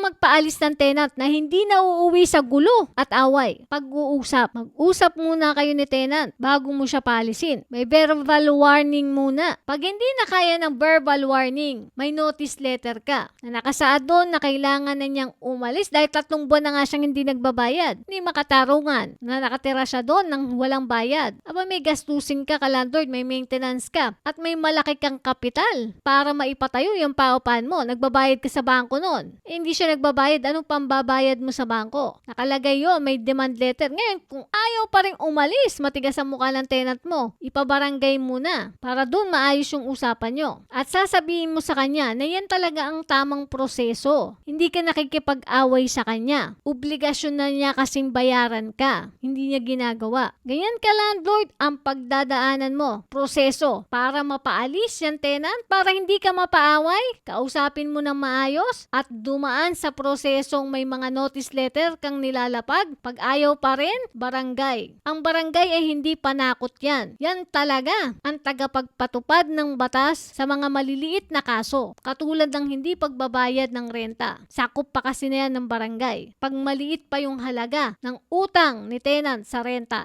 magpaalis ng tenant na hindi na uuwi sa gulo at away. Pag-uusap. Mag-usap muna kayo ni tenant bago mo siya paalisin. May verbal warning muna. Pag hindi na kaya ng verbal warning, may notice letter ka na nakasaad doon na kailangan na niyang umalis dahil 3 buwan na nga siyang hindi nagbabayad. Hindi makatarungan na nakatira siya doon ng walang bayad. Aba, may gastusin ka landlord, may maintenance ka at may malaki kang kapital para maipatayo yung paupahan mo. Nagbabayad ka sa bangko noon. Hindi siya nagbabayad. Anong pambabayad mo sa bangko? Nakalagay yun, may demand letter. Ngayon, kung ayaw pa rin umalis, matigas ang mukha ng tenant mo, ipabarangay muna para doon maayos yung usapan nyo. At sasabihin mo sa kanya na yan talaga ang tamang proseso. Hindi ka nakikipag-away sa kanya. Obligasyon na niya kasing bayaran ka. Hindi niya ginagawa. Ganyan ka landlord ang pagdadaanan mo. Proseso para mapaalis yan tenant, para hindi ka mapaaway, kausapin mo ng maayos at dumaan sa prosesong may mga notice letter kang nilalapag. Pag ayaw pa rin, barangay. Ang barangay ay hindi panakot yan. Yan talaga ang tagapagpatupad ng batas sa mga maliliit na kaso. Katulad ng hindi pagbabayad ng renta. Sakop pa kasi na yan ng barangay. Pag maliit pa yung halaga ng utang ni tenant sa renta.